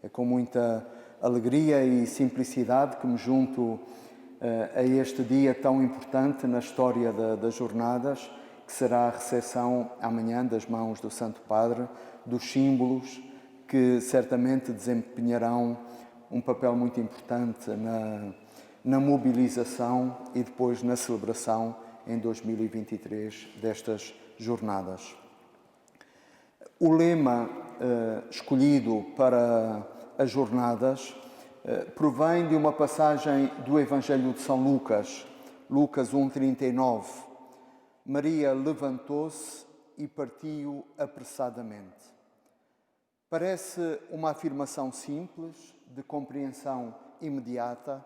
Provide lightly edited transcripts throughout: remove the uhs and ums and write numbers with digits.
É com muita alegria e simplicidade que me junto a este dia tão importante na história das jornadas, que será a recepção amanhã das mãos do Santo Padre, dos símbolos que certamente desempenharão um papel muito importante na mobilização e depois na celebração em 2023 destas jornadas. O lema escolhido para as jornadas provém de uma passagem do Evangelho de São Lucas, Lucas 1,39. Maria levantou-se e partiu apressadamente. Parece uma afirmação simples, de compreensão imediata,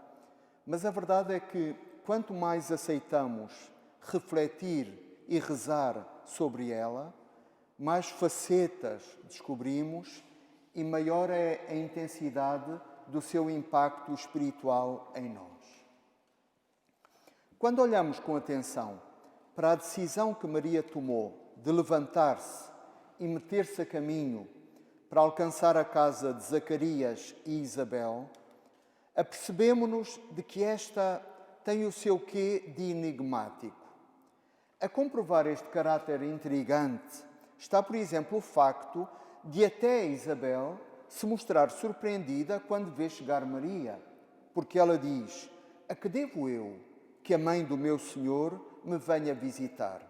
mas a verdade é que quanto mais aceitamos refletir e rezar sobre ela, mais facetas descobrimos e maior é a intensidade do seu impacto espiritual em nós. Quando olhamos com atenção para a decisão que Maria tomou de levantar-se e meter-se a caminho para alcançar a casa de Zacarias e Isabel, apercebemo-nos de que esta tem o seu quê de enigmático. A comprovar este caráter intrigante está, por exemplo, o facto de até Isabel se mostrar surpreendida quando vê chegar Maria, porque ela diz: "A que devo eu que a mãe do meu Senhor me venha visitar?"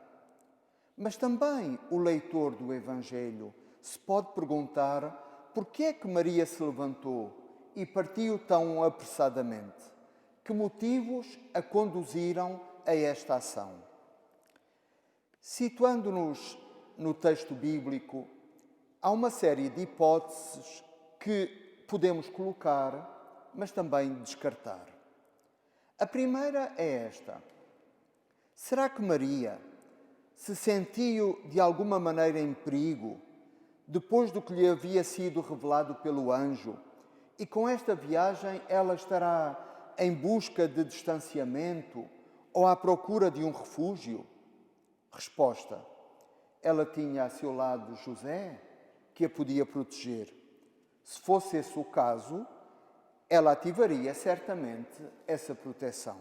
Mas também o leitor do Evangelho se pode perguntar por que é que Maria se levantou e partiu tão apressadamente. Que motivos a conduziram a esta ação? Situando-nos no texto bíblico, há uma série de hipóteses que podemos colocar, mas também descartar. A primeira é esta: será que Maria se sentiu de alguma maneira em perigo depois do que lhe havia sido revelado pelo anjo, e com esta viagem ela estará em busca de distanciamento ou à procura de um refúgio? Resposta: ela tinha a seu lado José, que a podia proteger. Se fosse esse o caso, ela ativaria certamente essa proteção.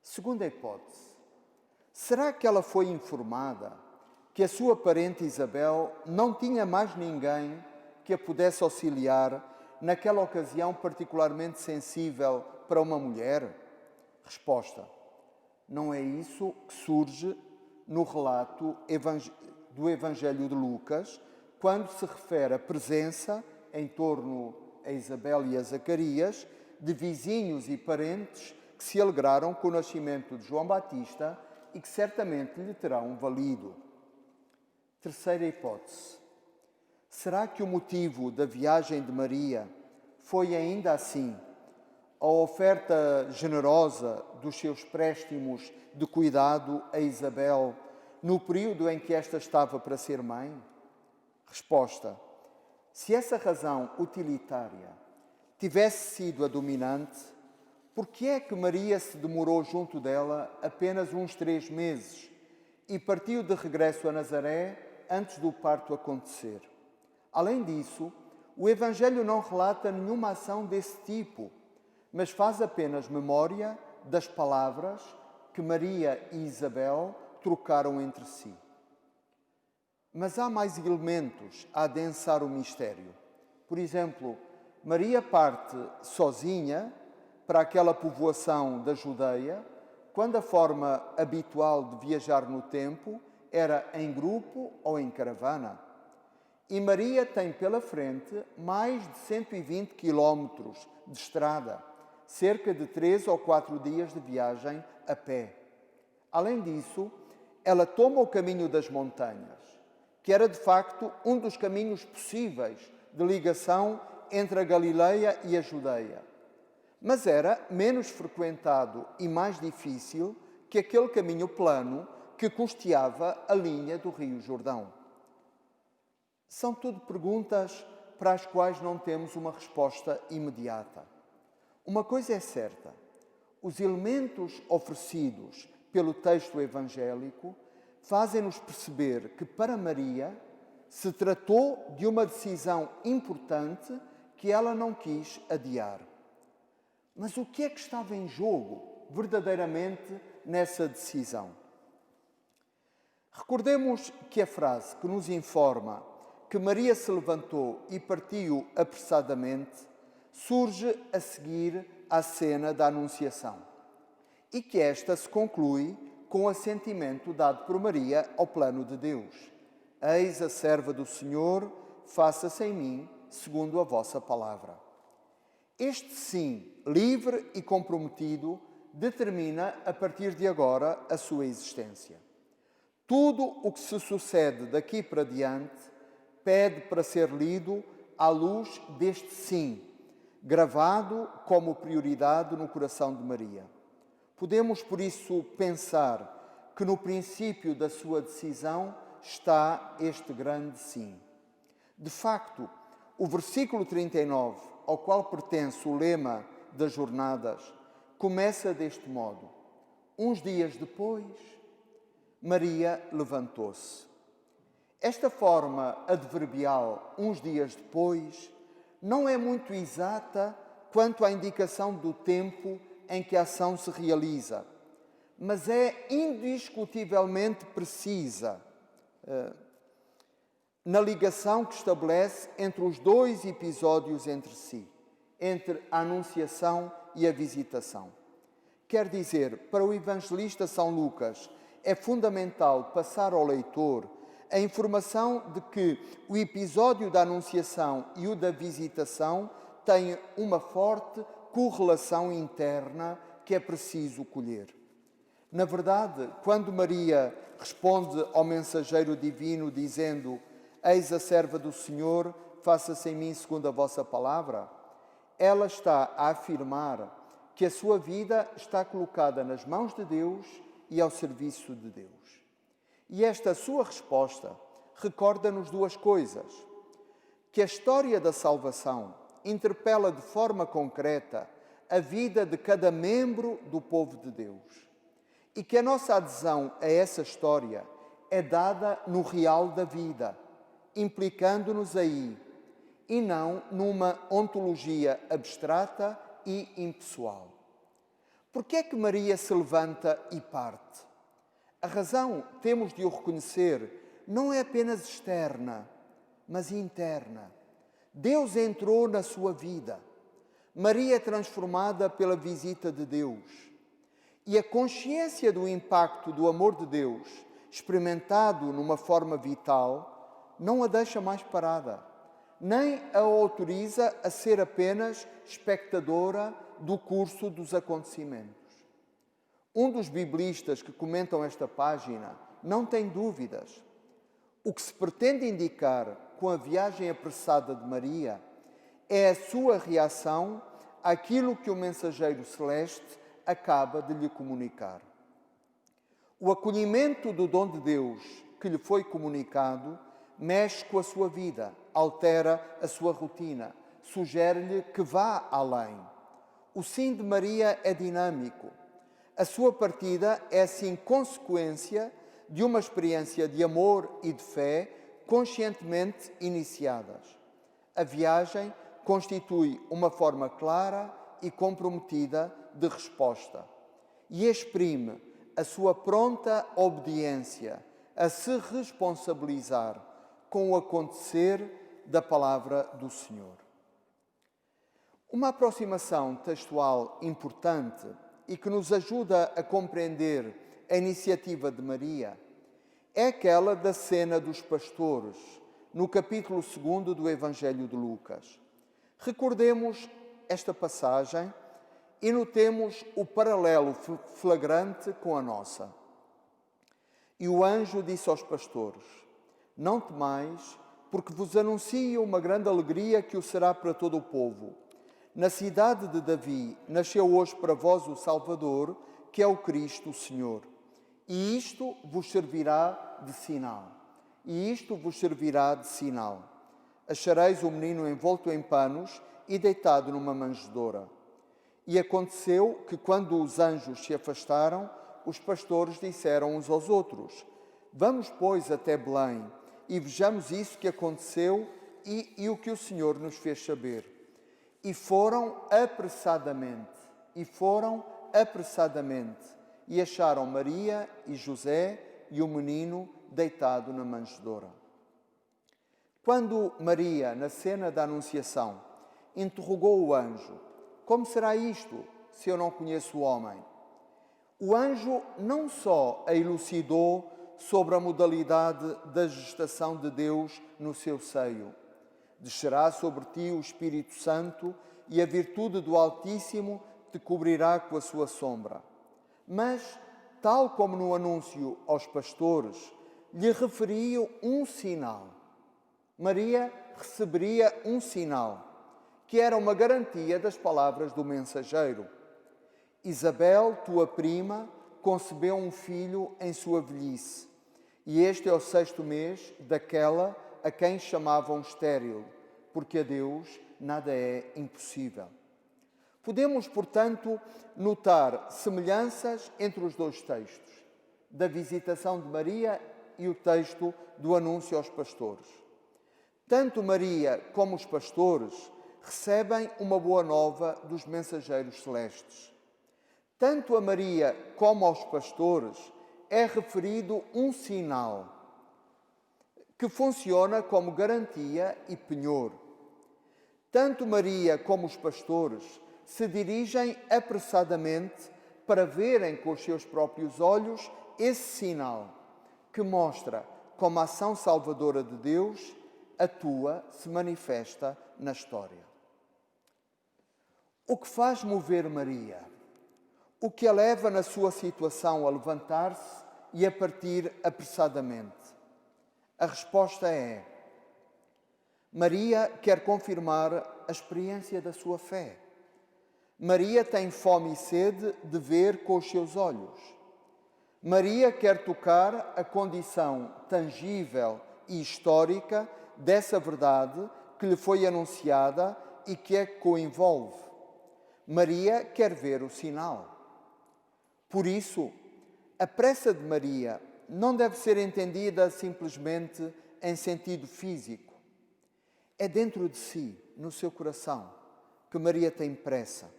Segunda hipótese: será que ela foi informada que a sua parente Isabel não tinha mais ninguém que a pudesse auxiliar naquela ocasião particularmente sensível para uma mulher? Resposta: não é isso que surge no relato do Evangelho de Lucas, quando se refere à presença, em torno a Isabel e a Zacarias, de vizinhos e parentes que se alegraram com o nascimento de João Batista e que certamente lhe terão valido. Terceira hipótese: será que o motivo da viagem de Maria foi ainda assim a oferta generosa dos seus préstimos de cuidado a Isabel no período em que esta estava para ser mãe? Resposta: se essa razão utilitária tivesse sido a dominante, por que é que Maria se demorou junto dela apenas uns 3 meses e partiu de regresso a Nazaré antes do parto acontecer? Além disso, o Evangelho não relata nenhuma ação desse tipo, mas faz apenas memória das palavras que Maria e Isabel trocaram entre si. Mas há mais elementos a adensar o mistério. Por exemplo, Maria parte sozinha para aquela povoação da Judeia, quando a forma habitual de viajar no tempo era em grupo ou em caravana. E Maria tem pela frente mais de 120 quilómetros de estrada, cerca de 3 ou 4 dias de viagem a pé. Além disso, ela toma o caminho das montanhas, que era de facto um dos caminhos possíveis de ligação entre a Galileia e a Judeia, mas era menos frequentado e mais difícil que aquele caminho plano que costeava a linha do Rio Jordão. São tudo perguntas para as quais não temos uma resposta imediata. Uma coisa é certa: os elementos oferecidos pelo texto evangélico fazem-nos perceber que para Maria se tratou de uma decisão importante que ela não quis adiar. Mas o que é que estava em jogo, verdadeiramente, nessa decisão? Recordemos que a frase que nos informa que Maria se levantou e partiu apressadamente surge a seguir à cena da Anunciação e que esta se conclui com o assentimento dado por Maria ao plano de Deus. Eis a serva do Senhor, faça-se em mim segundo a vossa palavra. Este sim, livre e comprometido, determina a partir de agora a sua existência. Tudo o que se sucede daqui para diante pede para ser lido à luz deste sim, gravado como prioridade no coração de Maria. Podemos, por isso, pensar que no princípio da sua decisão está este grande sim. De facto, o versículo 39, ao qual pertence o lema das jornadas, começa deste modo: uns dias depois, Maria levantou-se. Esta forma adverbial, uns dias depois, não é muito exata quanto à indicação do tempo em que a ação se realiza, mas é indiscutivelmente precisa na ligação que estabelece entre os dois episódios entre si, entre a Anunciação e a Visitação. Quer dizer, para o evangelista São Lucas, é fundamental passar ao leitor a informação de que o episódio da Anunciação e o da Visitação têm uma forte correlação interna que é preciso colher. Na verdade, quando Maria responde ao mensageiro divino dizendo: eis a serva do Senhor, faça-se em mim segundo a vossa palavra, ela está a afirmar que a sua vida está colocada nas mãos de Deus e ao serviço de Deus. E esta sua resposta recorda-nos duas coisas: que a história da salvação interpela de forma concreta a vida de cada membro do povo de Deus e que a nossa adesão a essa história é dada no real da vida, implicando-nos aí, e não numa ontologia abstrata e impessoal. Por que é que Maria se levanta e parte? A razão, temos de o reconhecer, não é apenas externa, mas interna. Deus entrou na sua vida. Maria é transformada pela visita de Deus. E a consciência do impacto do amor de Deus, experimentado numa forma vital, não a deixa mais parada, nem a autoriza a ser apenas espectadora do curso dos acontecimentos. Um dos biblistas que comentam esta página não tem dúvidas. O que se pretende indicar com a viagem apressada de Maria é a sua reação àquilo que o mensageiro celeste acaba de lhe comunicar. O acolhimento do dom de Deus que lhe foi comunicado mexe com a sua vida, altera a sua rotina, sugere-lhe que vá além. O sim de Maria é dinâmico. A sua partida é, assim, consequência de uma experiência de amor e de fé conscientemente iniciadas. A viagem constitui uma forma clara e comprometida de resposta e exprime a sua pronta obediência a se responsabilizar com o acontecer da palavra do Senhor. Uma aproximação textual importante e que nos ajuda a compreender a iniciativa de Maria é aquela da cena dos pastores, no capítulo 2 do Evangelho de Lucas. Recordemos esta passagem e notemos o paralelo flagrante com a nossa. E o anjo disse aos pastores: não temais, porque vos anuncio uma grande alegria que o será para todo o povo. Na cidade de Davi nasceu hoje para vós o Salvador, que é o Cristo, o Senhor. E isto vos servirá de sinal. E isto vos servirá de sinal. Achareis o menino envolto em panos e deitado numa manjedoura. E aconteceu que, quando os anjos se afastaram, os pastores disseram uns aos outros: vamos, pois, até Belém, e vejamos isso que aconteceu e o que o Senhor nos fez saber. E foram apressadamente, e acharam Maria e José e o menino deitado na manjedoura. Quando Maria, na cena da Anunciação, interrogou o anjo: como será isto, se eu não conheço o homem? O anjo não só a elucidou sobre a modalidade da gestação de Deus no seu seio. Descerá sobre ti o Espírito Santo e a virtude do Altíssimo te cobrirá com a sua sombra. Mas, tal como no anúncio aos pastores, lhe referiu um sinal. Maria receberia um sinal, que era uma garantia das palavras do mensageiro. Isabel, tua prima, concebeu um filho em sua velhice, e este é o 6º mês daquela a quem chamavam estéril, porque a Deus nada é impossível. Podemos, portanto, notar semelhanças entre os dois textos, da visitação de Maria e o texto do anúncio aos pastores. Tanto Maria como os pastores recebem uma boa nova dos mensageiros celestes. Tanto a Maria como aos pastores é referido um sinal que funciona como garantia e penhor. Tanto Maria como os pastores se dirigem apressadamente para verem com os seus próprios olhos esse sinal que mostra como a ação salvadora de Deus atua, se manifesta na história. O que faz mover Maria? O que a leva na sua situação a levantar-se e a partir apressadamente? A resposta é: Maria quer confirmar a experiência da sua fé. Maria tem fome e sede de ver com os seus olhos. Maria quer tocar a condição tangível e histórica dessa verdade que lhe foi anunciada e que a coenvolve. Maria quer ver o sinal. Por isso, a pressa de Maria não deve ser entendida simplesmente em sentido físico. É dentro de si, no seu coração, que Maria tem pressa,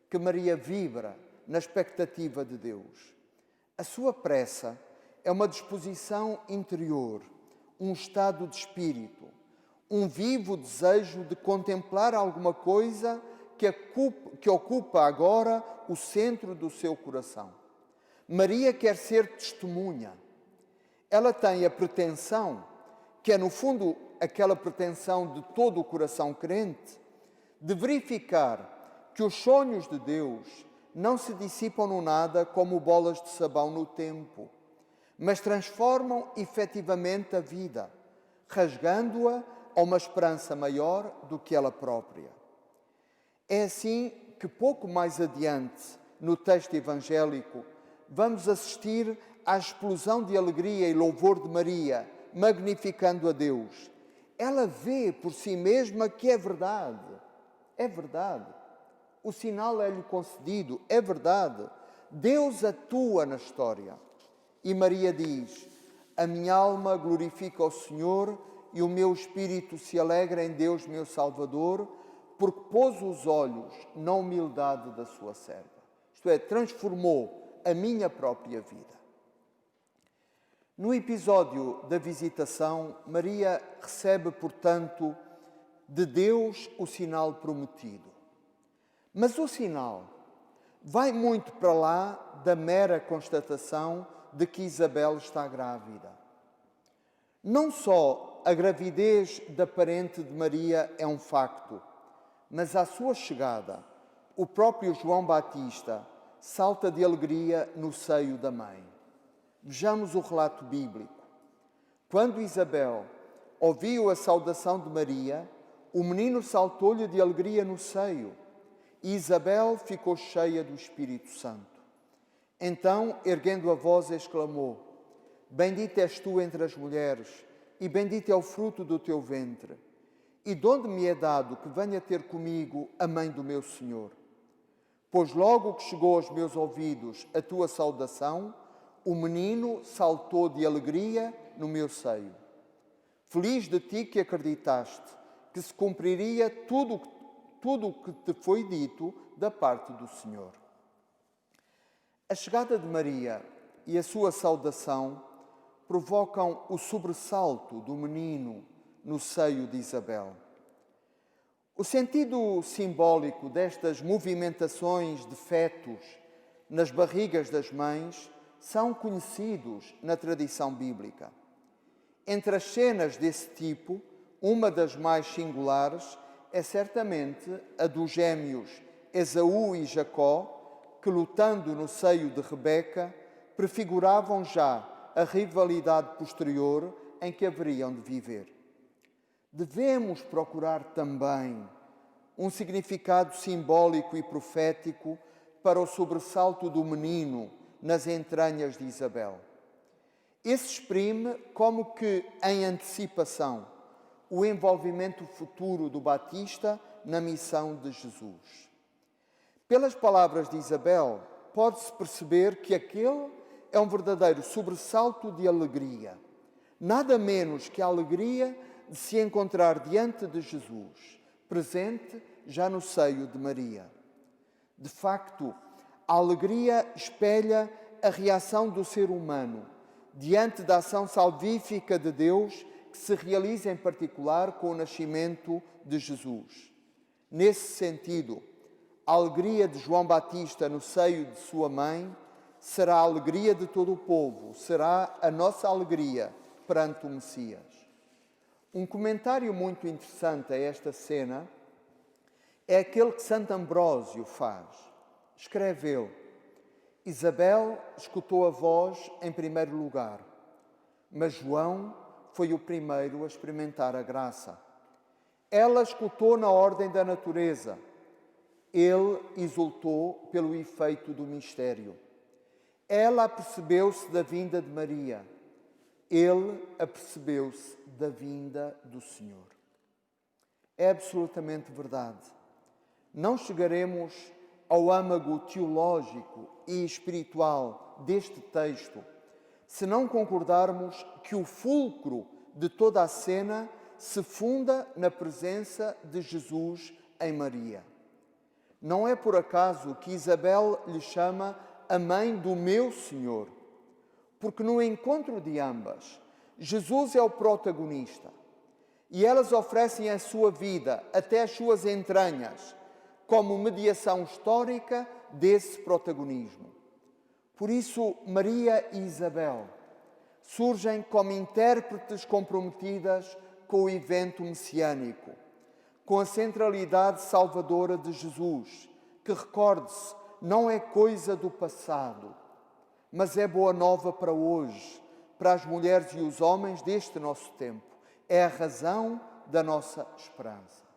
que Maria vibra na expectativa de Deus. A sua pressa é uma disposição interior, um estado de espírito, um vivo desejo de contemplar alguma coisa que ocupa agora o centro do seu coração. Maria quer ser testemunha. Ela tem a pretensão, que é no fundo aquela pretensão de todo o coração crente, de verificar que os sonhos de Deus não se dissipam no nada como bolas de sabão no tempo, mas transformam efetivamente a vida, rasgando-a a uma esperança maior do que ela própria. É assim que pouco mais adiante, no texto evangélico, vamos assistir à explosão de alegria e louvor de Maria, magnificando a Deus. Ela vê por si mesma que é verdade. É verdade. O sinal é-lhe concedido. É verdade. Deus atua na história. E Maria diz: a minha alma glorifica o Senhor e o meu espírito se alegra em Deus, meu Salvador, porque pôs os olhos na humildade da sua serva. Isto é, transformou a minha própria vida. No episódio da visitação, Maria recebe, portanto, de Deus o sinal prometido. Mas o sinal vai muito para lá da mera constatação de que Isabel está grávida. Não só a gravidez da parente de Maria é um facto, mas à sua chegada, o próprio João Batista salta de alegria no seio da mãe. Vejamos o relato bíblico. Quando Isabel ouviu a saudação de Maria, o menino saltou-lhe de alegria no seio, e Isabel ficou cheia do Espírito Santo. Então, erguendo a voz, exclamou: bendita és tu entre as mulheres, e bendito é o fruto do teu ventre. E de onde me é dado que venha ter comigo a mãe do meu Senhor? Pois logo que chegou aos meus ouvidos a tua saudação, o menino saltou de alegria no meu seio. Feliz de ti que acreditaste que se cumpriria tudo tudo o que te foi dito da parte do Senhor. A chegada de Maria e a sua saudação provocam o sobressalto do menino no seio de Isabel. O sentido simbólico destas movimentações de fetos nas barrigas das mães são conhecidos na tradição bíblica. Entre as cenas desse tipo, uma das mais singulares é certamente a dos gêmeos Esaú e Jacó, que, lutando no seio de Rebeca, prefiguravam já a rivalidade posterior em que haveriam de viver. Devemos procurar também um significado simbólico e profético para o sobressalto do menino nas entranhas de Isabel. Esse exprime, como que em antecipação, o envolvimento futuro do Batista na missão de Jesus. Pelas palavras de Isabel, pode-se perceber que aquele é um verdadeiro sobressalto de alegria, nada menos que a alegria de se encontrar diante de Jesus, presente já no seio de Maria. De facto, a alegria espelha a reação do ser humano diante da ação salvífica de Deus que se realiza em particular com o nascimento de Jesus. Nesse sentido, a alegria de João Batista no seio de sua mãe será a alegria de todo o povo, será a nossa alegria perante o Messias. Um comentário muito interessante a esta cena é aquele que Santo Ambrósio faz. Escreve ele: Isabel escutou a voz em primeiro lugar, mas João foi o primeiro a experimentar a graça. Ela escutou na ordem da natureza, ele exultou pelo efeito do mistério. Ela apercebeu-se da vinda de Maria, ele apercebeu-se da vinda do Senhor. É absolutamente verdade. Não chegaremos ao âmago teológico e espiritual deste texto se não concordarmos que o fulcro de toda a cena se funda na presença de Jesus em Maria. Não é por acaso que Isabel lhe chama a mãe do meu Senhor, porque no encontro de ambas, Jesus é o protagonista e elas oferecem a sua vida até as suas entranhas como mediação histórica desse protagonismo. Por isso, Maria e Isabel surgem como intérpretes comprometidas com o evento messiânico, com a centralidade salvadora de Jesus, que, recorde-se, não é coisa do passado, mas é boa nova para hoje, para as mulheres e os homens deste nosso tempo. É a razão da nossa esperança.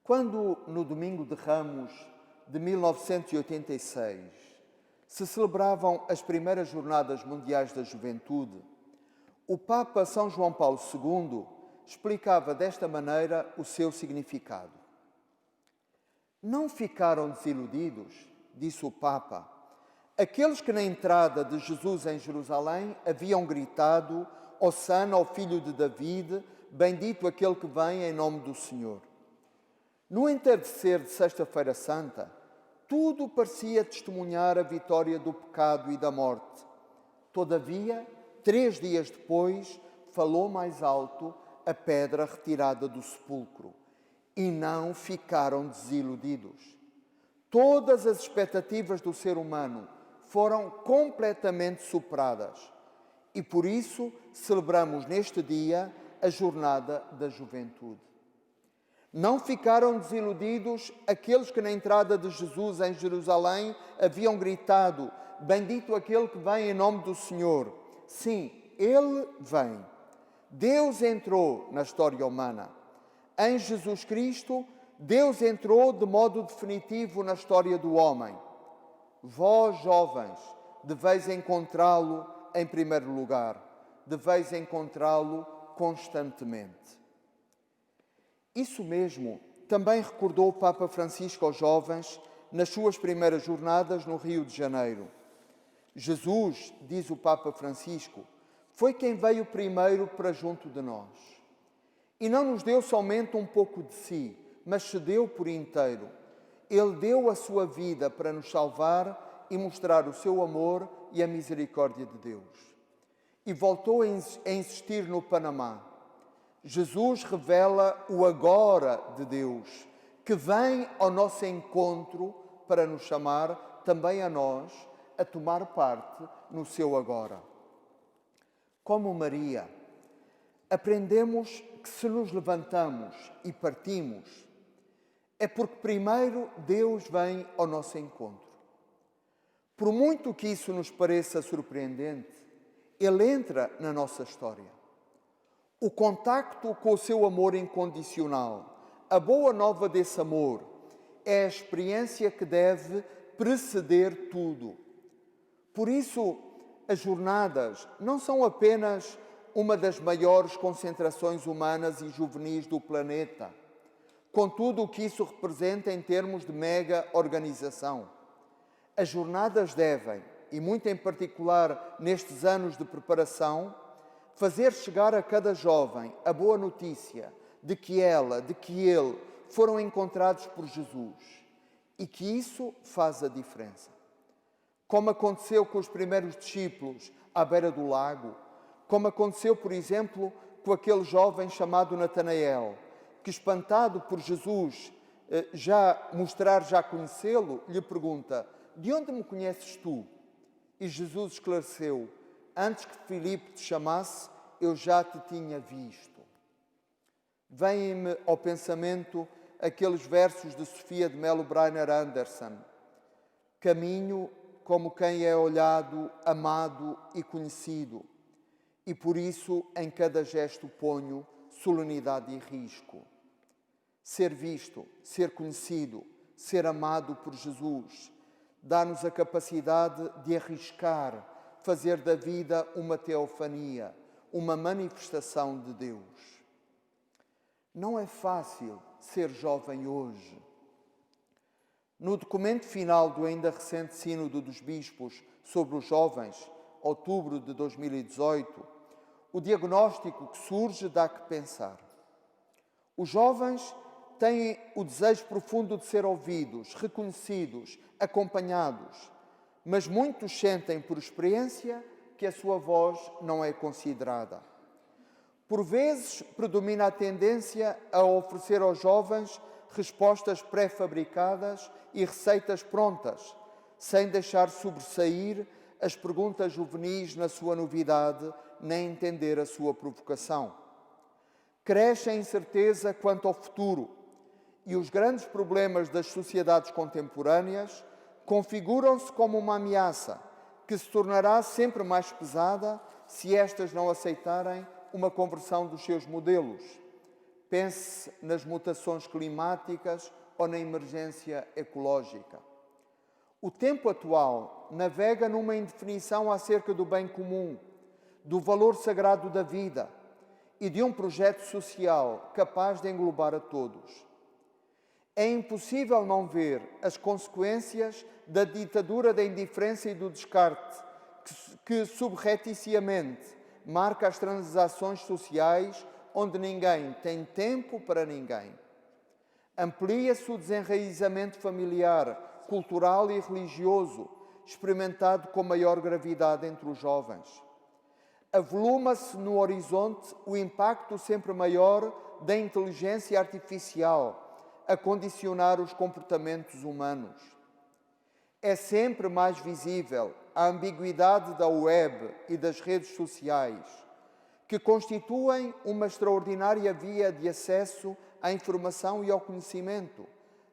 Quando, no Domingo de Ramos de 1986, se celebravam as primeiras Jornadas Mundiais da Juventude, o Papa São João Paulo II explicava desta maneira o seu significado. Não ficaram desiludidos, disse o Papa, aqueles que na entrada de Jesus em Jerusalém haviam gritado: Hosana ao filho de David, bendito aquele que vem em nome do Senhor. No entardecer de Sexta-feira Santa, tudo parecia testemunhar a vitória do pecado e da morte. Todavia, 3 dias depois, falou mais alto a pedra retirada do sepulcro. E não ficaram desiludidos. Todas as expectativas do ser humano foram completamente superadas. E por isso celebramos neste dia a Jornada da Juventude. Não ficaram desiludidos aqueles que na entrada de Jesus em Jerusalém haviam gritado: bendito aquele que vem em nome do Senhor. Sim, Ele vem. Deus entrou na história humana. Em Jesus Cristo, Deus entrou de modo definitivo na história do homem. Vós, jovens, deveis encontrá-lo em primeiro lugar. Deveis encontrá-lo constantemente. Isso mesmo também recordou o Papa Francisco aos jovens nas suas primeiras jornadas no Rio de Janeiro. Jesus, diz o Papa Francisco, foi quem veio primeiro para junto de nós. E não nos deu somente um pouco de si, mas se deu por inteiro. Ele deu a sua vida para nos salvar e mostrar o seu amor e a misericórdia de Deus. E voltou a insistir no Panamá. Jesus revela o agora de Deus, que vem ao nosso encontro para nos chamar, também a nós, a tomar parte no seu agora. Como Maria, aprendemos que se nos levantamos e partimos, é porque primeiro Deus vem ao nosso encontro. Por muito que isso nos pareça surpreendente, Ele entra na nossa história. O contacto com o seu amor incondicional, a boa nova desse amor, é a experiência que deve preceder tudo. Por isso, as jornadas não são apenas uma das maiores concentrações humanas e juvenis do planeta, com tudo o que isso representa em termos de mega organização. As jornadas devem, e muito em particular nestes anos de preparação, fazer chegar a cada jovem a boa notícia de que ela, de que ele foram encontrados por Jesus e que isso faz a diferença. Como aconteceu com os primeiros discípulos à beira do lago, como aconteceu, por exemplo, com aquele jovem chamado Natanael, que, espantado por Jesus já conhecê-lo, lhe pergunta: de onde me conheces tu? E Jesus esclareceu: antes que Filipe te chamasse, eu já te tinha visto. Vêm-me ao pensamento aqueles versos de Sofia de Melo Breiner Anderson: caminho como quem é olhado, amado e conhecido, e por isso em cada gesto ponho solenidade e risco. Ser visto, ser conhecido, ser amado por Jesus, dá-nos a capacidade de arriscar, fazer da vida uma teofania, uma manifestação de Deus. Não é fácil ser jovem hoje. No documento final do ainda recente Sínodo dos Bispos sobre os jovens, outubro de 2018, o diagnóstico que surge dá que pensar. Os jovens têm o desejo profundo de ser ouvidos, reconhecidos, acompanhados, mas muitos sentem por experiência que a sua voz não é considerada. Por vezes, predomina a tendência a oferecer aos jovens respostas pré-fabricadas e receitas prontas, sem deixar sobressair as perguntas juvenis na sua novidade, nem entender a sua provocação. Cresce a incerteza quanto ao futuro e os grandes problemas das sociedades contemporâneas configuram-se como uma ameaça que se tornará sempre mais pesada se estas não aceitarem uma conversão dos seus modelos. Pense nas mutações climáticas ou na emergência ecológica. O tempo atual navega numa indefinição acerca do bem comum, do valor sagrado da vida e de um projeto social capaz de englobar a todos. É impossível não ver as consequências da ditadura da indiferença e do descarte, que subrepticiamente marca as transações sociais onde ninguém tem tempo para ninguém. Amplia-se o desenraizamento familiar, cultural e religioso, experimentado com maior gravidade entre os jovens. Avoluma-se no horizonte o impacto sempre maior da inteligência artificial a condicionar os comportamentos humanos. É sempre mais visível a ambiguidade da web e das redes sociais, que constituem uma extraordinária via de acesso à informação e ao conhecimento,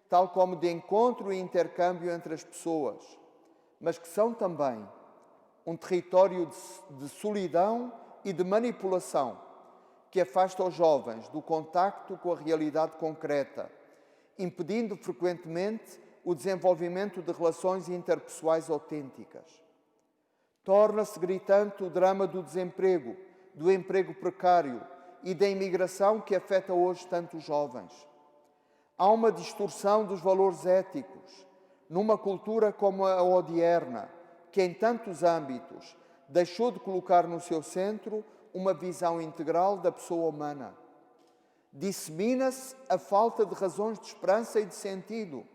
tal como de encontro e intercâmbio entre as pessoas, mas que são também um território de solidão e de manipulação que afasta os jovens do contacto com a realidade concreta, impedindo frequentemente o desenvolvimento de relações interpessoais autênticas. Torna-se gritante o drama do desemprego, do emprego precário e da imigração que afeta hoje tantos jovens. Há uma distorção dos valores éticos, numa cultura como a odierna, que em tantos âmbitos deixou de colocar no seu centro uma visão integral da pessoa humana. dissemina-se a falta de razões de esperança e de sentido,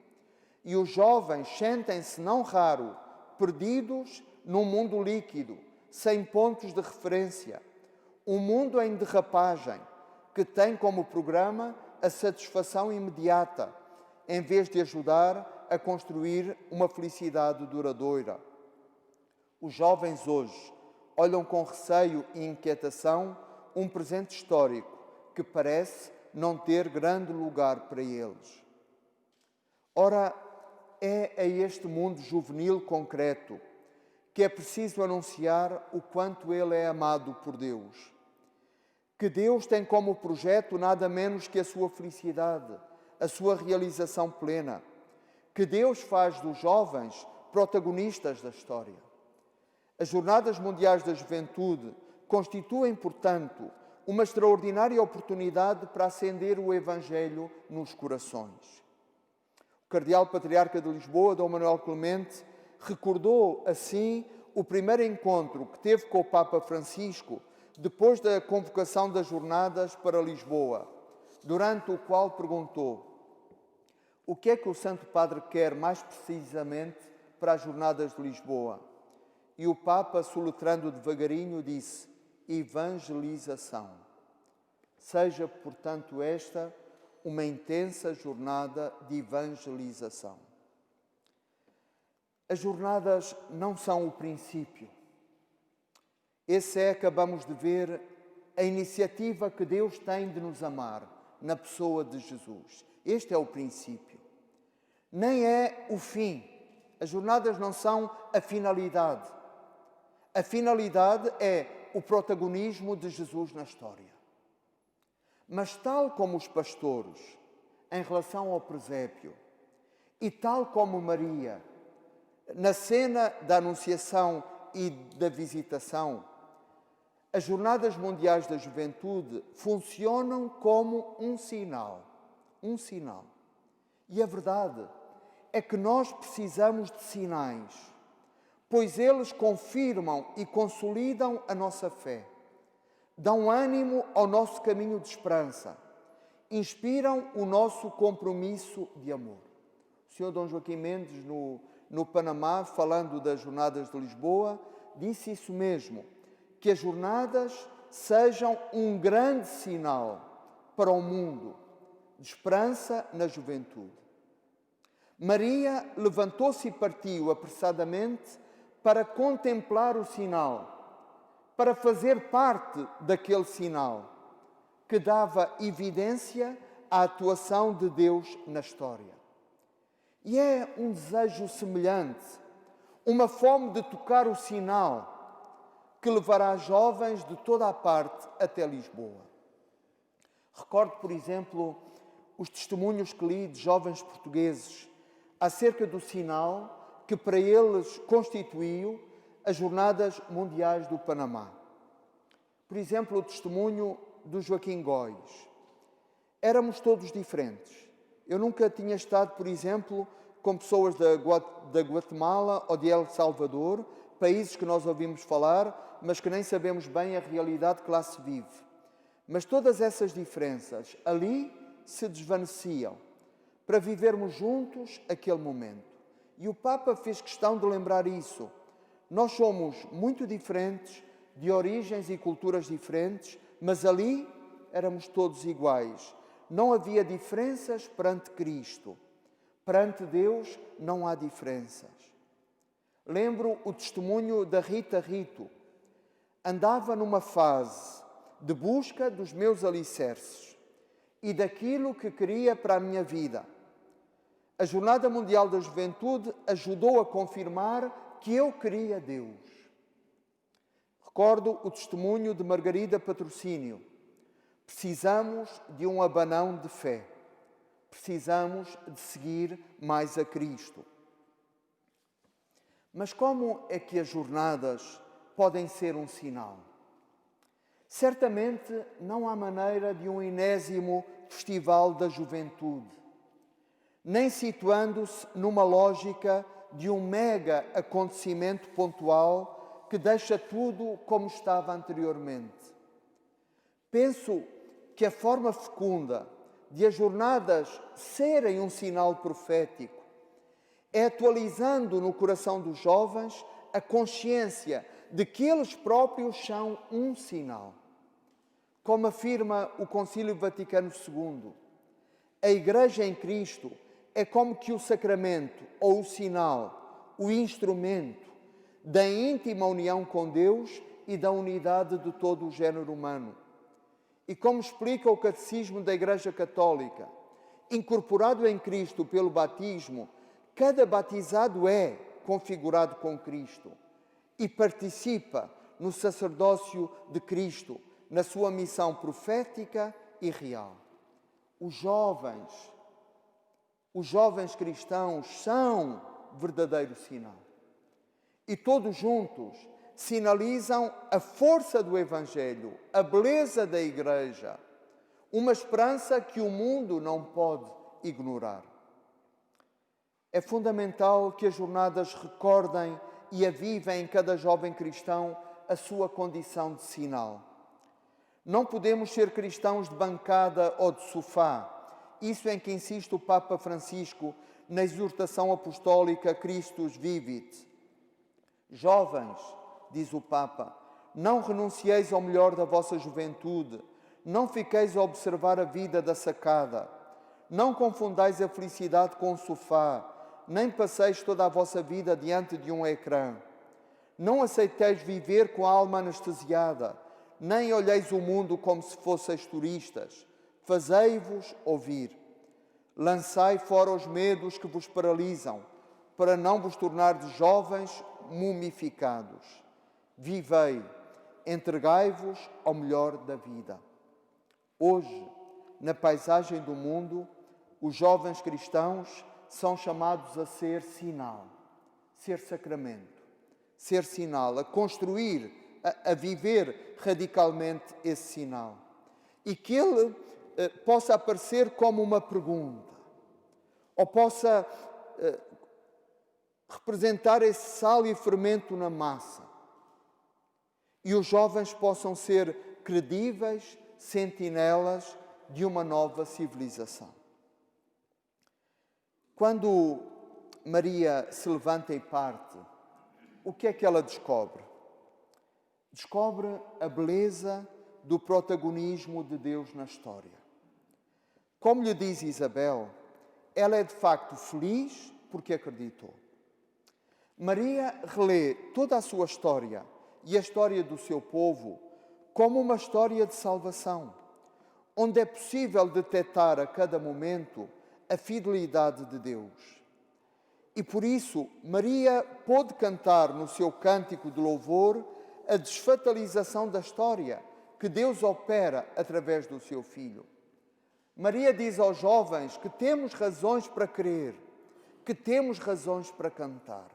e os jovens sentem-se, não raro, perdidos num mundo líquido, sem pontos de referência, um mundo em derrapagem, que tem como programa a satisfação imediata, em vez de ajudar a construir uma felicidade duradoura. Os jovens hoje olham com receio e inquietação um presente histórico que parece não ter grande lugar para eles. Ora, é a este mundo juvenil concreto que é preciso anunciar o quanto ele é amado por Deus. Que Deus tem como projeto nada menos que a sua felicidade, a sua realização plena. Que Deus faz dos jovens protagonistas da história. As Jornadas Mundiais da Juventude constituem, portanto, uma extraordinária oportunidade para acender o Evangelho nos corações. O Cardeal Patriarca de Lisboa, Dom Manuel Clemente, recordou, assim, o primeiro encontro que teve com o Papa Francisco depois da convocação das Jornadas para Lisboa, durante o qual perguntou: o que é que o Santo Padre quer mais precisamente para as Jornadas de Lisboa? E o Papa, soletrando devagarinho, disse: evangelização. Seja, portanto, esta uma intensa jornada de evangelização. As jornadas não são o princípio. Esse é, acabamos de ver, a iniciativa que Deus tem de nos amar na pessoa de Jesus. Este é o princípio. Nem é o fim. As jornadas não são a finalidade. A finalidade é o protagonismo de Jesus na história. Mas tal como os pastores, em relação ao presépio, e tal como Maria, na cena da Anunciação e da Visitação, as Jornadas Mundiais da Juventude funcionam como um sinal. Um sinal. E a verdade é que nós precisamos de sinais, pois eles confirmam e consolidam a nossa fé, dão ânimo ao nosso caminho de esperança, inspiram o nosso compromisso de amor. O Sr. Dom Joaquim Mendes, no Panamá, falando das Jornadas de Lisboa, disse isso mesmo, que as jornadas sejam um grande sinal para o mundo de esperança na juventude. Maria levantou-se e partiu apressadamente para contemplar o sinal, para fazer parte daquele sinal que dava evidência à atuação de Deus na história. E é um desejo semelhante, uma fome de tocar o sinal que levará jovens de toda a parte até Lisboa. Recordo, por exemplo, os testemunhos que li de jovens portugueses acerca do sinal que para eles constituiu as Jornadas Mundiais do Panamá. Por exemplo, o testemunho do Joaquim Góis. Éramos todos diferentes. Eu nunca tinha estado, por exemplo, com pessoas da Guatemala ou de El Salvador, países que nós ouvimos falar, mas que nem sabemos bem a realidade que lá se vive. Mas todas essas diferenças ali se desvaneciam para vivermos juntos aquele momento. E o Papa fez questão de lembrar isso. Nós somos muito diferentes, de origens e culturas diferentes, mas ali éramos todos iguais. Não havia diferenças perante Cristo. Perante Deus não há diferenças. Lembro o testemunho da Rita Rito. Andava numa fase de busca dos meus alicerces e daquilo que queria para a minha vida. A Jornada Mundial da Juventude ajudou a confirmar que eu queria Deus. Recordo o testemunho de Margarida Patrocínio. Precisamos de um abanão de fé. Precisamos de seguir mais a Cristo. Mas como é que as jornadas podem ser um sinal? Certamente não há maneira de um enésimo festival da juventude, nem situando-se numa lógica de um mega acontecimento pontual que deixa tudo como estava anteriormente. Penso que a forma fecunda de as jornadas serem um sinal profético é atualizando no coração dos jovens a consciência de que eles próprios são um sinal. Como afirma o Concílio Vaticano II, a Igreja em Cristo é como que o sacramento ou o sinal, o instrumento da íntima união com Deus e da unidade de todo o género humano. E como explica o Catecismo da Igreja Católica, incorporado em Cristo pelo batismo, cada batizado é configurado com Cristo e participa no sacerdócio de Cristo, na sua missão profética e real. Os jovens cristãos são verdadeiro sinal. E todos juntos sinalizam a força do Evangelho, a beleza da Igreja, uma esperança que o mundo não pode ignorar. É fundamental que as jornadas recordem e avivem em cada jovem cristão a sua condição de sinal. Não podemos ser cristãos de bancada ou de sofá. Isso em que insiste o Papa Francisco na exortação apostólica Christus Vivit. Jovens, diz o Papa, não renuncieis ao melhor da vossa juventude, não fiqueis a observar a vida da sacada, não confundais a felicidade com o sofá, nem passeis toda a vossa vida diante de um ecrã. Não aceiteis viver com a alma anestesiada, nem olheis o mundo como se fosseis turistas. Fazei-vos ouvir. Lançai fora os medos que vos paralisam, para não vos tornardes jovens mumificados. Vivei, entregai-vos ao melhor da vida. Hoje, na paisagem do mundo, os jovens cristãos são chamados a sinal, ser sacramento, ser sinal, a construir, a viver radicalmente esse sinal. E que ele possa aparecer como uma pergunta, ou possa representar esse sal e fermento na massa. E os jovens possam ser credíveis sentinelas de uma nova civilização. Quando Maria se levanta e parte, o que é que ela descobre? Descobre a beleza do protagonismo de Deus na história. Como lhe diz Isabel, ela é de facto feliz porque acreditou. Maria relê toda a sua história e a história do seu povo como uma história de salvação, onde é possível detectar a cada momento a fidelidade de Deus. E por isso, Maria pôde cantar no seu cântico de louvor a desfatalização da história que Deus opera através do seu Filho. Maria diz aos jovens que temos razões para crer, que temos razões para cantar.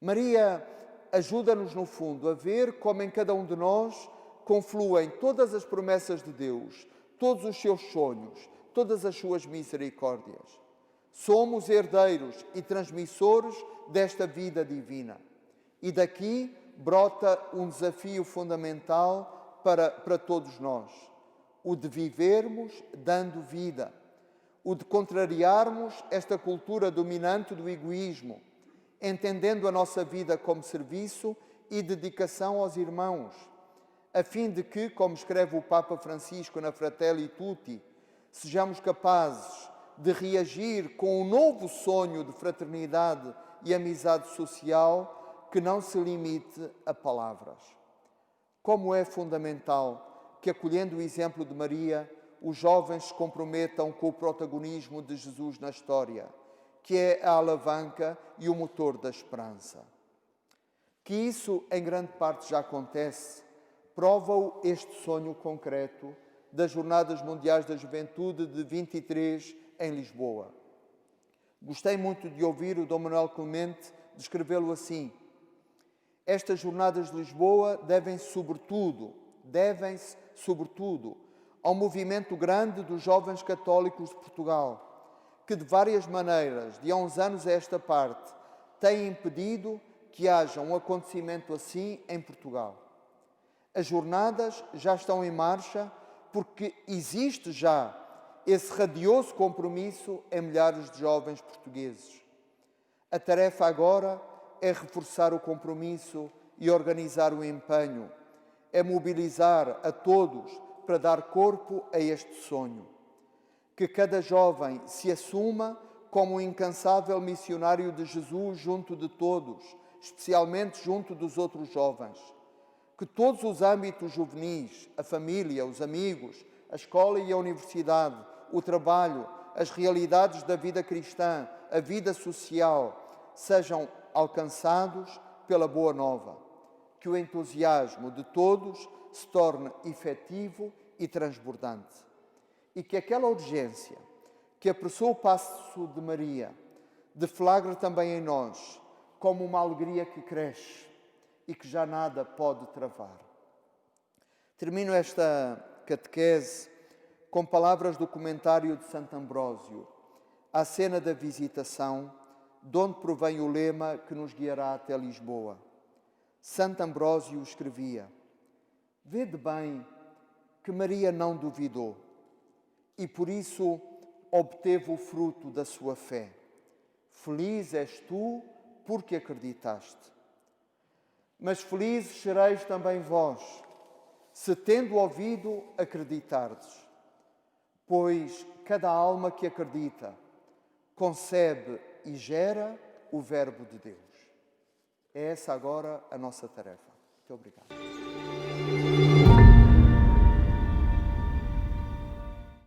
Maria ajuda-nos, no fundo, a ver como em cada um de nós confluem todas as promessas de Deus, todos os seus sonhos, todas as suas misericórdias. Somos herdeiros e transmissores desta vida divina. E daqui brota um desafio fundamental para todos nós. O de vivermos dando vida. O de contrariarmos esta cultura dominante do egoísmo, entendendo a nossa vida como serviço e dedicação aos irmãos, a fim de que, como escreve o Papa Francisco na Fratelli Tutti, sejamos capazes de reagir com um novo sonho de fraternidade e amizade social que não se limite a palavras. Como é fundamental que, acolhendo o exemplo de Maria, os jovens se comprometam com o protagonismo de Jesus na história, que é a alavanca e o motor da esperança. Que isso, em grande parte, já acontece, prova-o este sonho concreto das Jornadas Mundiais da Juventude de 23 em Lisboa. Gostei muito de ouvir o Dom Manuel Clemente descrevê-lo assim. Estas Jornadas de Lisboa devem-se sobretudo ao movimento grande dos jovens católicos de Portugal, que de várias maneiras, de há uns anos a esta parte, têm impedido que haja um acontecimento assim em Portugal. As jornadas já estão em marcha porque existe já esse radioso compromisso em milhares de jovens portugueses. A tarefa agora é reforçar o compromisso e organizar o empenho, é mobilizar a todos para dar corpo a este sonho. Que cada jovem se assuma como um incansável missionário de Jesus junto de todos, especialmente junto dos outros jovens. Que todos os âmbitos juvenis, a família, os amigos, a escola e a universidade, o trabalho, as realidades da vida cristã, a vida social, sejam alcançados pela Boa Nova. Que o entusiasmo de todos se torne efetivo e transbordante. E que aquela urgência que apressou o passo de Maria deflagre também em nós como uma alegria que cresce e que já nada pode travar. Termino esta catequese com palavras do comentário de Santo Ambrósio, à cena da visitação, de onde provém o lema que nos guiará até Lisboa. Santo Ambrósio escrevia: vede bem que Maria não duvidou e por isso obteve o fruto da sua fé. Feliz és tu porque acreditaste. Mas felizes sereis também vós, se tendo ouvido acreditardes, pois cada alma que acredita concebe e gera o Verbo de Deus. É essa agora a nossa tarefa. Muito obrigado.